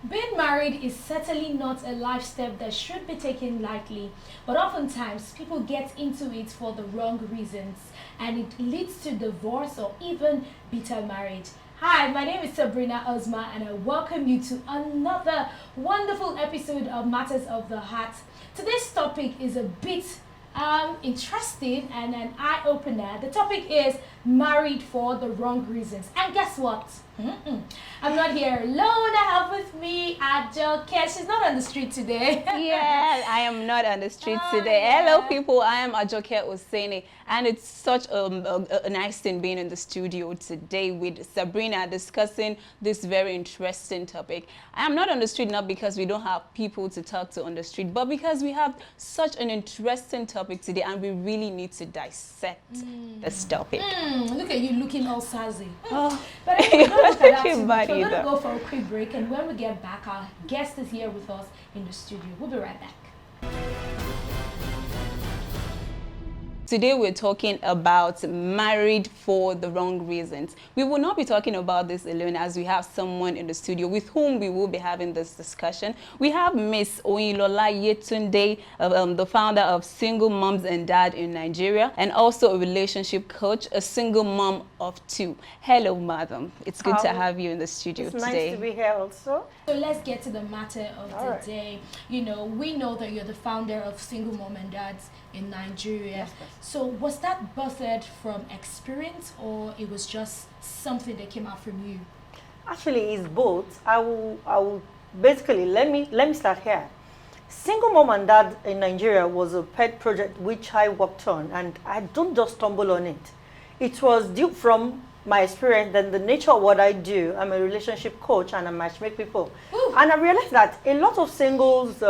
Being married is certainly not a life step that should be taken lightly, but oftentimes people get into it for the wrong reasons and it leads to divorce or even bitter marriage. Hi, my name is Sabrina Ozma and I welcome you to another wonderful episode of Matters of the Heart. Today's topic is a bit interesting and an eye-opener. The topic is married for the wrong reasons. And guess what? I'm not here alone. I have with me Ajoke. She's not on the street today. Yeah, I am not on the street today. Yeah. Hello, people. I am Ajoke Oseni, and it's such a nice thing being in the studio today with Sabrina discussing this very interesting topic. I am not on the street not because we don't have people to talk to on the street, but because we have such an interesting topic today, and we really need to dissect this topic. Look at you looking all sassy. Oh. But anyway, don't look at that Looking too bad much. We're going to either. go for a quick break, and when we get back, our guest is here with us in the studio. We'll be right back. Today we're talking about married for the wrong reasons. We will not be talking about this alone, as we have someone in the studio with whom we will be having this discussion. We have Miss Oyilola Yetunde, the founder of Single Moms and Dad in Nigeria, and also a relationship coach, a single mom of two. Hello, madam. It's good to have you in the studio It's today. nice to be here also. So let's get to the matter of All the right. day. You know, we know that you're the founder of Single Mom and Dads in Nigeria. Yes. So was that birthed from experience or it was just something that came out from you? Actually, it's both. I will basically let me start here. Single Mom and Dad in Nigeria was a pet project which I worked on, and I don't just stumble on it. It was due from my experience and the nature of what I do. I'm a relationship coach and I matchmake people. Ooh. And I realized that a lot of singles,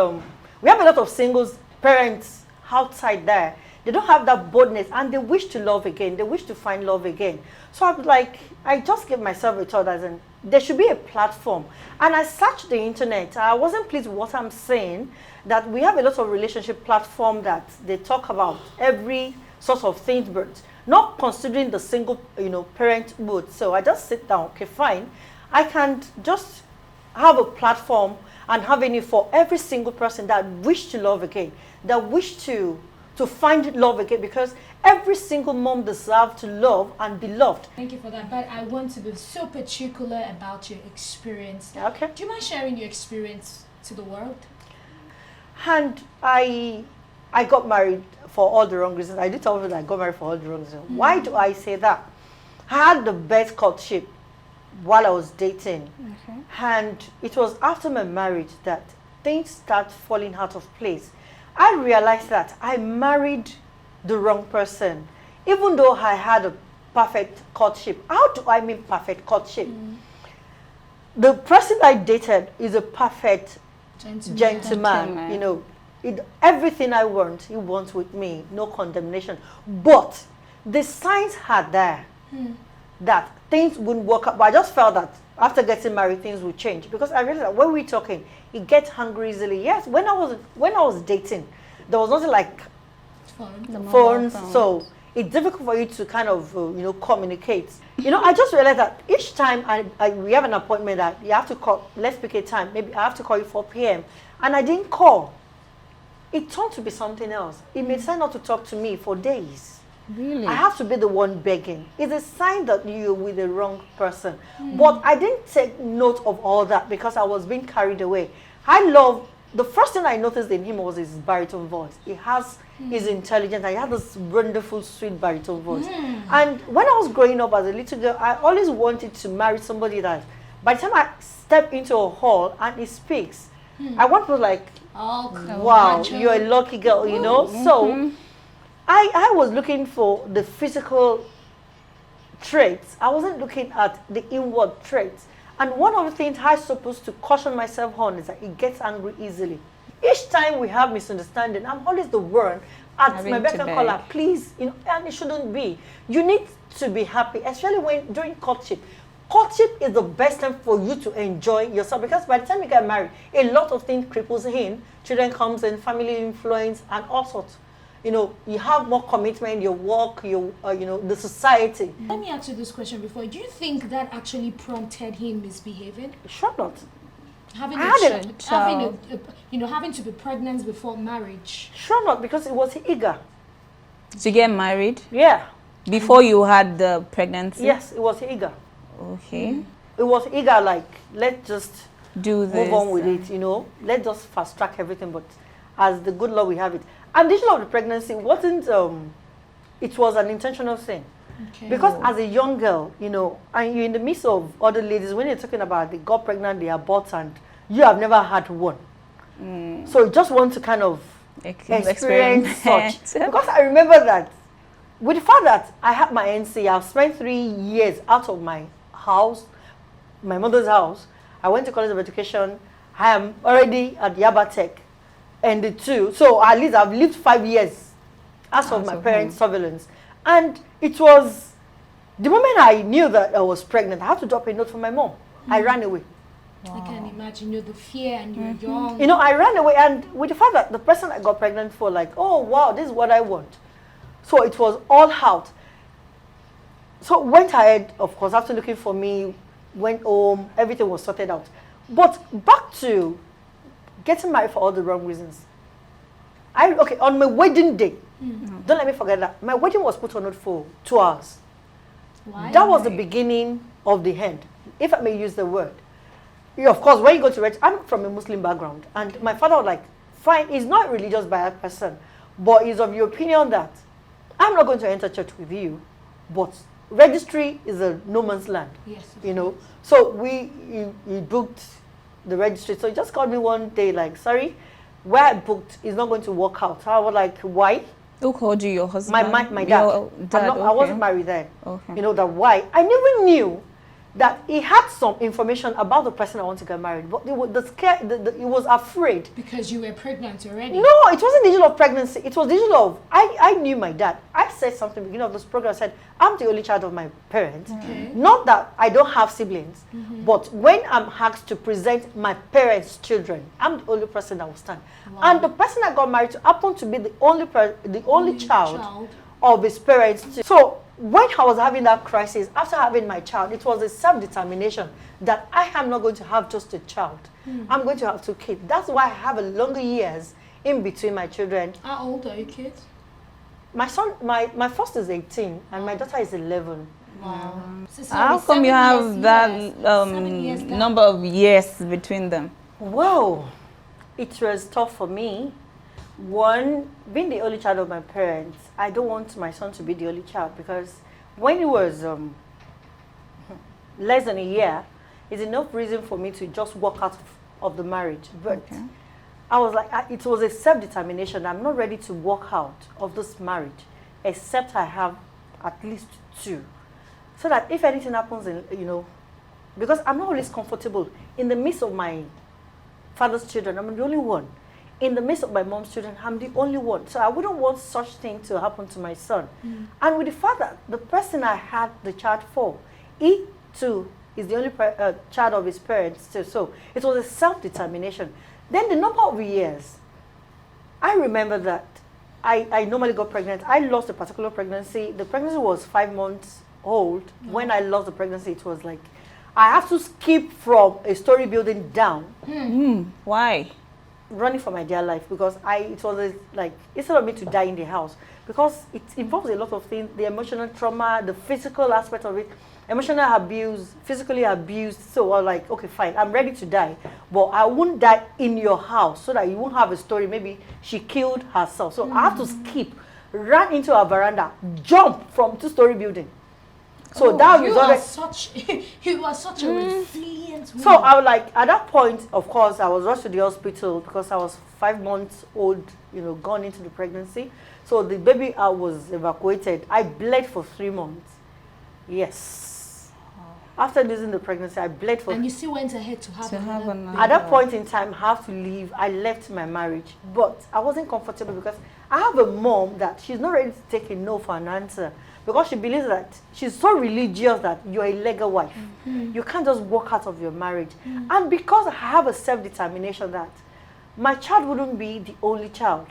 we have a lot of singles parents outside there. They don't have that boldness and they wish to love again. They wish to find love again. So I was like, I just gave myself a thought as in, there should be a platform. And I searched the internet. I wasn't pleased with what I'm saying, that we have a lot of relationship platform that they talk about every sort of things, but not considering the single, parenthood. So I just sit down, okay, fine. I can just have a platform and have any for every single person that wish to love again, that wish to find love again, because every single mom deserves to love and be loved. Thank you for that. But I want to be so particular about your experience. Okay. Do you mind sharing your experience to the world? And I got married for all the wrong reasons. I did tell you that I got married for all the wrong reasons. Why do I say that? I had the best courtship while I was dating. Okay. And it was after my marriage that things start falling out of place. I realized that I married the wrong person, even though I had a perfect courtship. How do I mean perfect courtship? The person I dated is a perfect gentleman. Everything I want, he wants with me, no condemnation. But the signs are there that things wouldn't work out. But I just felt that after getting married, things would change, because I realized that when we're talking, he gets hungry easily. Yes, when I was dating, there was nothing like phones, so it's difficult for you to kind of communicate. I just realized that each time we have an appointment that you have to call, let's pick a time, maybe I have to call you 4 p.m. and I didn't call. It turned to be something else. He may decide not to talk to me for days. Really? I have to be the one begging. It's a sign that you're with the wrong person. But I didn't take note of all that because I was being carried away. The first thing I noticed in him was his baritone voice. He has his intelligence, and he had this wonderful, sweet baritone voice. And when I was growing up as a little girl, I always wanted to marry somebody that, by the time I step into a hall and he speaks, I want to be like, wow, you're a lucky girl, So I was looking for the physical traits. I wasn't looking at the inward traits. And one of the things I'm supposed to caution myself on is that he gets angry easily. Each time we have misunderstanding, I'm always the one at my beck and call, please, and it shouldn't be. You need to be happy, especially during courtship. Courtship is the best time for you to enjoy yourself, because by the time you get married, a lot of things cripples in. Children comes in, family influence, and all sorts. You have more commitment, your work, the society. Let me ask you this question before. Do you think that actually prompted him misbehaving? Sure not. Having I a had a child, having to be pregnant before marriage. Sure not, because it was eager. To get married? Yeah. Before you had the pregnancy? Yes, it was eager. Okay. It was eager, like, let's just Do this. move on with it, Let's just fast track everything, but as the good Lord we have it. And the issue of the pregnancy wasn't, it was an intentional thing. Okay. Because as a young girl, and you're in the midst of other ladies, when you're talking about they got pregnant, they abort, and you have never had one. So you just want to kind of experience such. Because I remember that with the fact that I had my NC, I've spent 3 years out of my house, my mother's house. I went to College of Education. I am already at Yaba Tech and the two. So at least I've lived 5 years out of my parents' surveillance. And it was the moment I knew that I was pregnant, I had to drop a note for my mom. I ran away. Wow. I can imagine the fear and you're young. I ran away, and with the fact that the person I got pregnant for, like, oh wow, this is what I want. So it was all out. So went ahead, of course, after looking for me, went home, everything was sorted out. But back to getting married for all the wrong reasons. On my wedding day, don't let me forget that, my wedding was put on hold for 2 hours. Why? That was the beginning of the end, if I may use the word. Of course, when you go to church, I'm from a Muslim background, and my father was like, fine, he's not a religious biased person, but he's of the opinion that I'm not going to enter church with you, but registry is a no man's land. Yes. So he booked the registry. So he just called me one day, like, sorry, where I booked is not going to work out. So I was like, why? Who called you, your husband? My dad. Your dad, I wasn't married then. Okay. That why? I never knew that he had some information about the person I want to get married, but he was afraid. Because you were pregnant already? No, it wasn't the issue of pregnancy. It was the issue of, I knew my dad. I said something at the beginning of this program. I said, I'm the only child of my parents. Okay. Not that I don't have siblings, but when I'm asked to present my parents' children, I'm the only person that will stand. Wow. And the person I got married to happened to be the only child of his parents too. So when I was having that crisis, after having my child, it was a self-determination that I am not going to have just a child. I'm going to have 2 kids. That's why I have a longer years in between my children. How old are your kids? My son, my first is 18, and my daughter is 11. Wow. How come you have that number of years between them? Well, it was tough for me. One, being the only child of my parents, I don't want my son to be the only child, because when he was less than a year, it's enough reason for me to just walk out of the marriage. But I was like, it was a self-determination. I'm not ready to walk out of this marriage, except I have at least 2. So that if anything happens, because I'm not always comfortable in the midst of my father's children, I'm the only one. In the midst of my mom's children, I'm the only one. So I wouldn't want such thing to happen to my son. And with the fact that the person I had the child for, he too is the only child of his parents too. So it was a self-determination. Then the number of years, I remember that I normally got pregnant. I lost a particular pregnancy. The pregnancy was 5 months old. When I lost the pregnancy, it was like, I have to skip from a story building down. Why? Running for my dear life, because it was like, instead of me to die in the house, because it involves a lot of things, the emotional trauma, the physical aspect of it, emotional abuse, physically abused. So I was like, okay, fine, I'm ready to die, but I won't die in your house, so that you won't have a story, maybe she killed herself. So I have to skip, run into a veranda, jump from 2-story building. So that was you are such a resilient woman. So I was like, at that point, of course, I was rushed to the hospital because I was 5 months old, gone into the pregnancy. So the baby was evacuated. I bled for 3 months. Yes. After losing the pregnancy, I bled for. And you still went ahead to have another. At that point in time, I have to leave. I left my marriage, but I wasn't comfortable because I have a mom that she's not ready to take a no for an answer. Because she believes that she's so religious that you're a legal wife. You can't just walk out of your marriage. And because I have a self-determination that my child wouldn't be the only child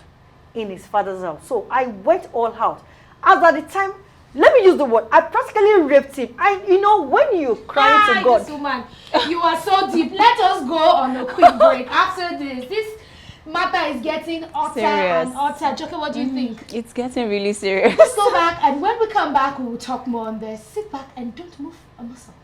in his father's house. So I went all out. As at the time, let me use the word, I practically raped him. You know, when you cry to God. This woman, you are so deep. Let us go on a quick break. After this, this matter is getting hotter Serious. and hotter. Joker, what do you think? It's getting really serious. Let's go back, and when we come back, we will talk more on this. Sit back and don't move a muscle.